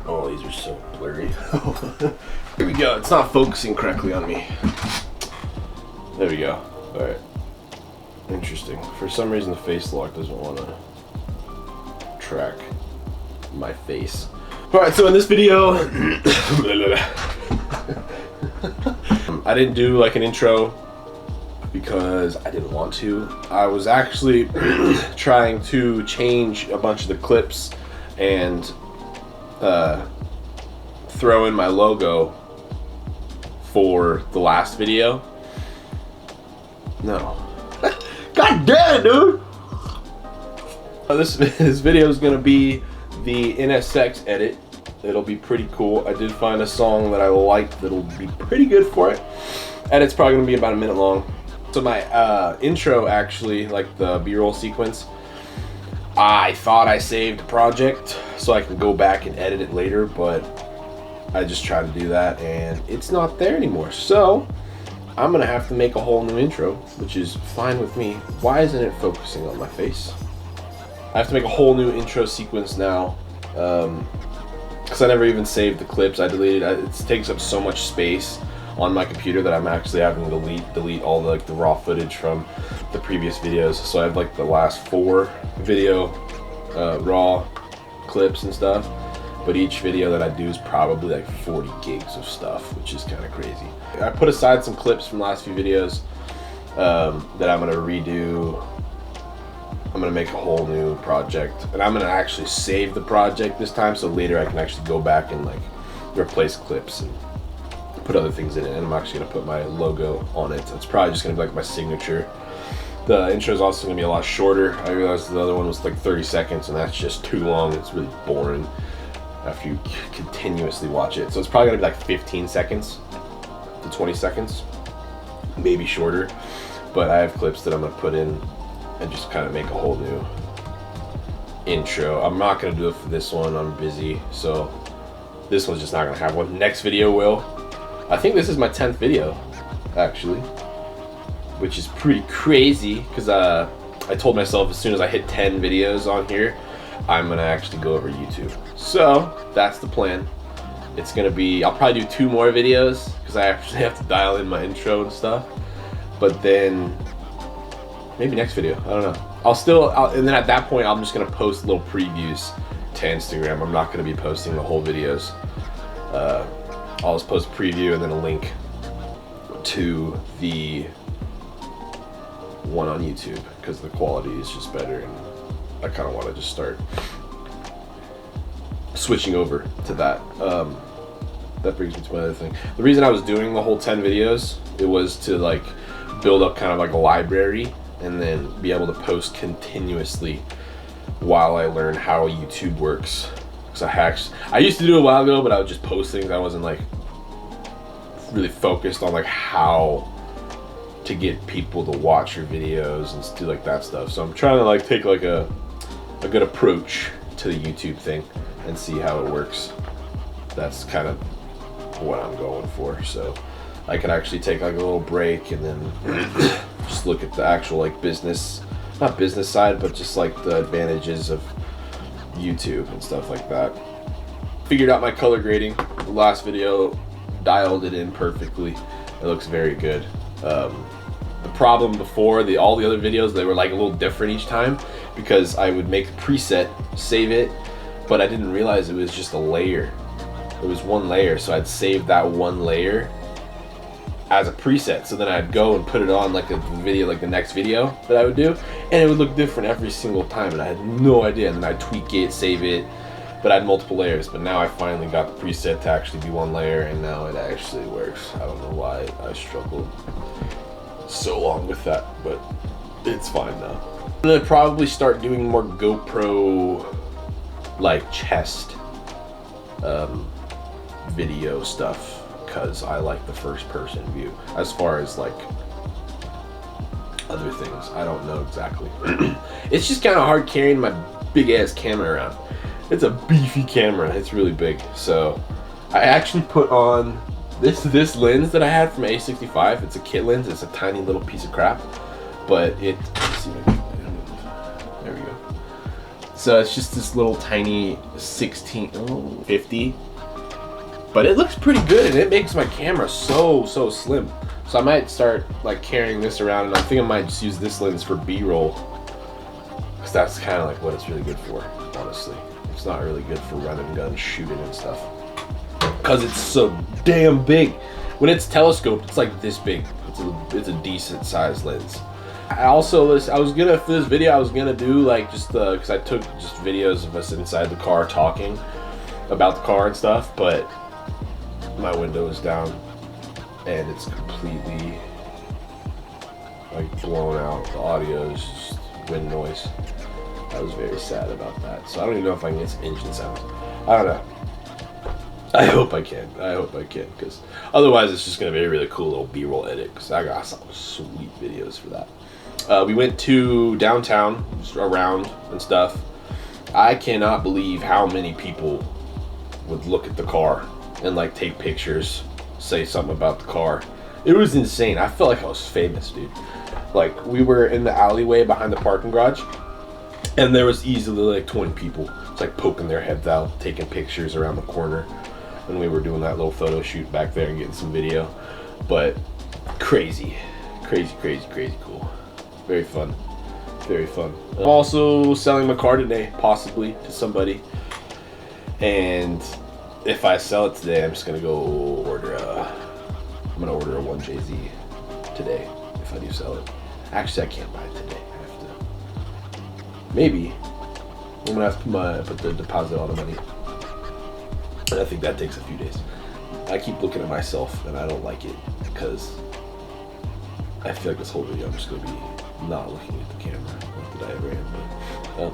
Oh, these are so blurry. Here we go. It's not focusing correctly on me. There we go. All right. Interesting. For some reason, the face lock doesn't want to track my face. All right. So in this video, I didn't do like an intro because I didn't want to. I was actually trying to change a bunch of the clips and throw in my logo for the last video. No. God damn it, dude! This video is gonna be the NSX edit. It'll be pretty cool. I did find a song that I like that'll be pretty good for it. Edit's probably gonna be about a minute long. So my intro, actually, like the B-roll sequence, I thought I saved the project so I can go back and edit it later, but I just tried to do that and it's not there anymore. So I'm gonna have to make a whole new intro, which is fine with me. Why isn't it focusing on my face? I have to make a whole new intro sequence now, because I never even saved the clips. I deleted it. It takes up so much space on my computer that I'm actually having to delete all the, like, the raw footage from the previous videos. So I have like the last 4 video raw clips and stuff, but each video that I do is probably like 40 gigs of stuff, which is kind of crazy. I put aside some clips from the last few videos that I'm gonna redo. I'm gonna make a whole new project, and I'm gonna actually save the project this time, so later I can actually go back and like replace clips and put other things in it. And I'm actually gonna put my logo on it. It's probably just gonna be like my signature. The intro is also gonna be a lot shorter. I realized the other one was like 30 seconds, and that's just too long. It's really boring after you continuously watch it. So it's probably gonna be like 15 seconds to 20 seconds, maybe shorter. But I have clips that I'm gonna put in and just kind of make a whole new intro. I'm not gonna do it for this one. I'm busy, so this one's just not gonna have one. Next video will. I think this is my 10th video, actually, which is pretty crazy because I told myself as soon as I hit 10 videos on here, I'm gonna actually go over YouTube. So that's the plan. It's gonna be, I'll probably do 2 more videos because I actually have to dial in my intro and stuff. But then maybe next video, I don't know. And then at that point, I'm just gonna post little previews to Instagram. I'm not gonna be posting the whole videos. I'll just post a preview and then a link to the one on YouTube because the quality is just better, and I kind of want to just start switching over to that. That brings me to my other thing. The reason I was doing the whole 10 videos, it was to like build up kind of like a library and then be able to post continuously while I learn how YouTube works. I used to do it a while ago, but I would just post things. I wasn't like really focused on like how to get people to watch your videos and do like that stuff. So I'm trying to like take like a good approach to the YouTube thing and see how it works. That's kind of what I'm going for. So I could actually take like a little break and then just look at the actual like not business side, but just like the advantages of YouTube and stuff like that. Figured out my color grading. The last video dialed it in perfectly. It looks very good. The problem before, all the other videos, they were like a little different each time because I would make a preset, save it, but I didn't realize it was just a layer. It was one layer, so I'd save that one layer as a preset. So then I'd go and put it on like a video, like the next video that I would do, and it would look different every single time, and I had no idea. And then I'd tweak it, save it, but I had multiple layers. But now I finally got the preset to actually be one layer, and now it actually works. I don't know why I struggled so long with that, but it's fine now. I'm gonna probably start doing more GoPro like chest video stuff because I like the first person view. As far as like other things, I don't know exactly. It's just kind of hard carrying my big ass camera around. It's a beefy camera, it's really big. So I actually put on this lens that I had from A65. It's a kit lens. It's a tiny little piece of crap, but let's see if I can it's just this little tiny 50, but it looks pretty good, and it makes my camera so slim. So I might start like carrying this around, and I think I might just use this lens for B-roll, because that's kind of like what it's really good for. Honestly, it's not really good for running guns, shooting and stuff, because it's so damn big. When it's telescoped, it's like this big. It's a decent sized lens. I was gonna, for this video, I was gonna do like just because I took just videos of us inside the car talking about the car and stuff, but my window is down and it's completely like blown out. The audio is just wind noise. I was very sad about that. So I don't even know if I can get some engine sound. I don't know. I hope I can, because otherwise it's just gonna be a really cool little B-roll edit, because I got some sweet videos for that. We went to downtown, just around and stuff. I cannot believe how many people would look at the car and like take pictures, say something about the car. It was insane. I felt like I was famous, dude. Like, we were in the alleyway behind the parking garage, and there was easily like 20 people. It's like poking their heads out, taking pictures around the corner. And we were doing that little photo shoot back there and getting some video. But crazy cool. Very fun. I'm also selling my car today, possibly, to somebody. And if I sell it today, I'm just gonna go order a 1JZ today, if I do sell it. Actually, I can't buy it today. I have to, maybe. I'm gonna have to put the deposit on the money. And I think that takes a few days. I keep looking at myself and I don't like it, because I feel like this whole video I'm just gonna be not looking at the camera. Not that I ever am, but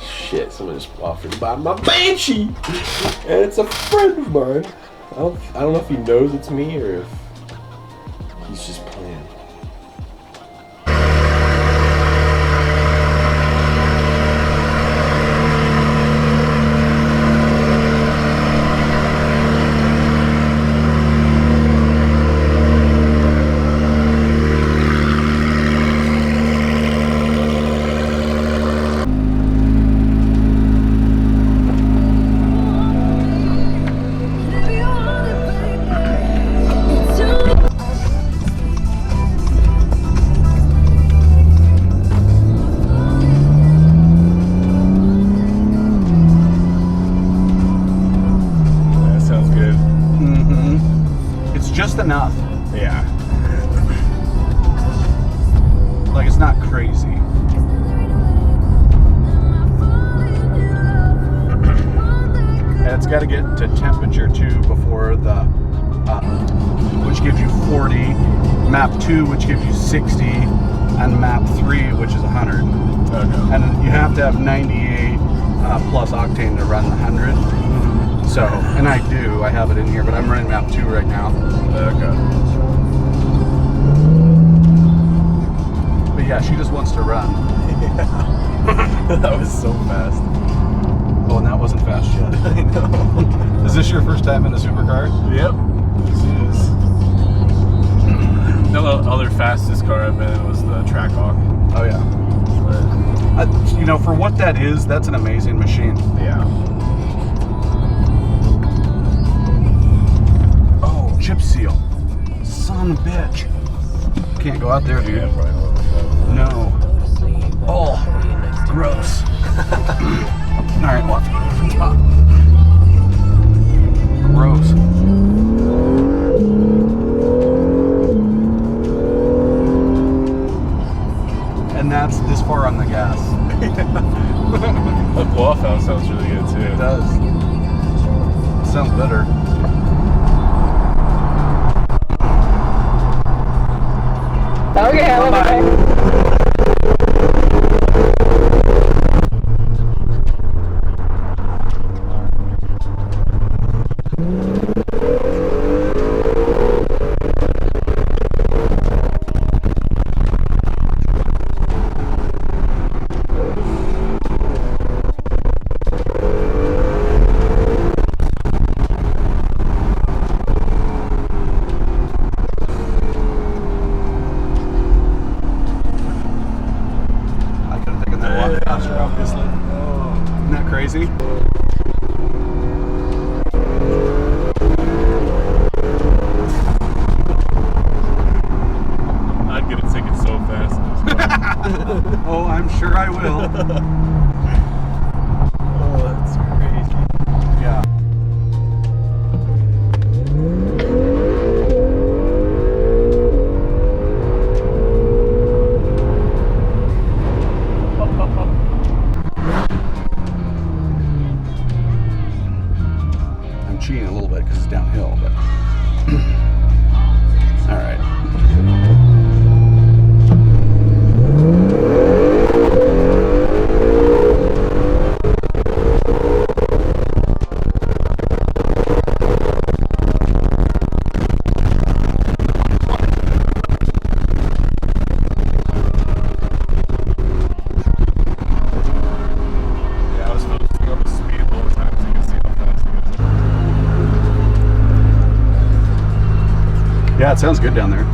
shit, someone just offered to buy my Banshee, and it's a friend of mine. I don't know if he knows it's me or if he's just playing. Just enough. Yeah. Like, it's not crazy. And it's got to get to temperature too before the, which gives you 40, map 2, which gives you 60, and map 3, which is 100. Okay. And you have to have 98 plus octane to run the 100. So, and I do, I have it in here, but I'm running map 2 right now. Okay. But yeah, she just wants to run. Yeah. That was so fast. Oh, and that wasn't fast yet. I know. Is this your first time in a supercar? Yep. This is. The other fastest car I've been in was the Trackhawk. Oh yeah. But, you know, for what that is, that's an amazing machine. Yeah. Chip seal. Son of a bitch. Can't go out there, dude. Yeah, probably not. No. Oh, gross. Alright, watch. Gross. And that's this far on the gas. The blow-off valve sounds really good too. It does. It sounds better. Okay, have a good day. faster, obviously. Isn't that crazy? I'd get a ticket so fast. Oh, I'm sure I will. Oh, that's crazy. Yeah. I'm cheating a little bit because it's downhill, but all right. Yeah, I was focusing on the speed the whole time so you can see how fast it is. Yeah, it sounds good down there.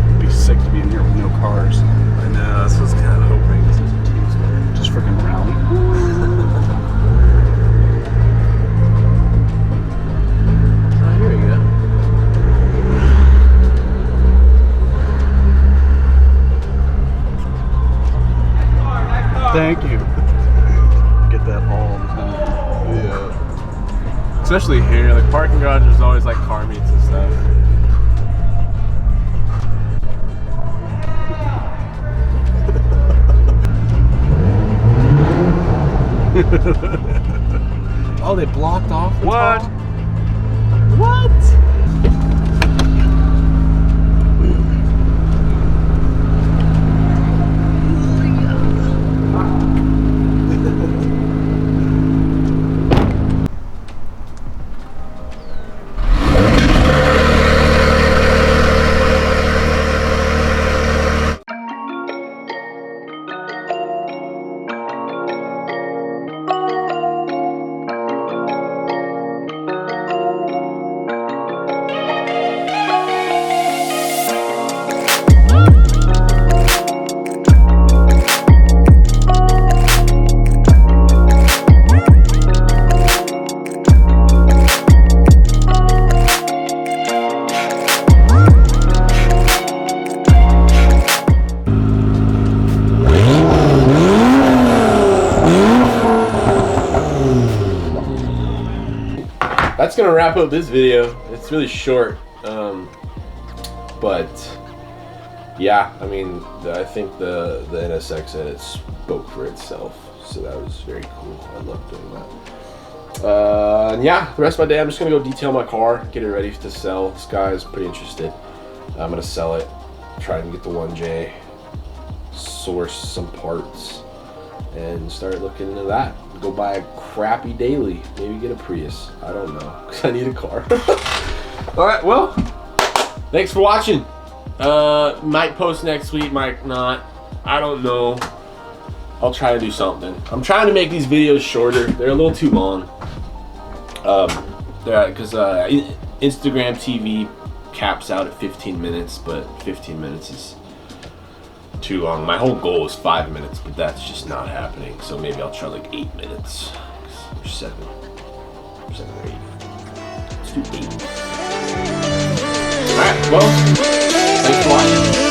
It'd be sick to be in here with no cars. I know, that's what I was kind of hoping. This was a Tuesday. Just freaking rally. Oh, here you go. Thank you. Get that all the time. Yeah. Especially here, like parking garage, there's always like car meets and stuff. Oh, they blocked off the What? top? What? That's gonna wrap up this video. It's really short, but yeah, I mean, I think the NSX edit spoke for itself, so that was very cool. I love doing that. And yeah, the rest of my day, I'm just gonna go detail my car, get it ready to sell. This guy's pretty interested. I'm gonna sell it, try and get the 1J, source some parts, and start looking into that. Go buy a crappy daily, maybe get a Prius. I don't know, because I need a car. All right, well, thanks for watching. Might post next week, might not. I don't know. I'll try to do something. I'm trying to make these videos shorter. They're a little too long. Because Instagram TV caps out at 15 minutes, but 15 minutes is too long. My whole goal is 5 minutes, but that's just not happening. So maybe I'll try like 8 minutes. Or 7 or 8. Let's do 8. Alright, well, thanks for watching.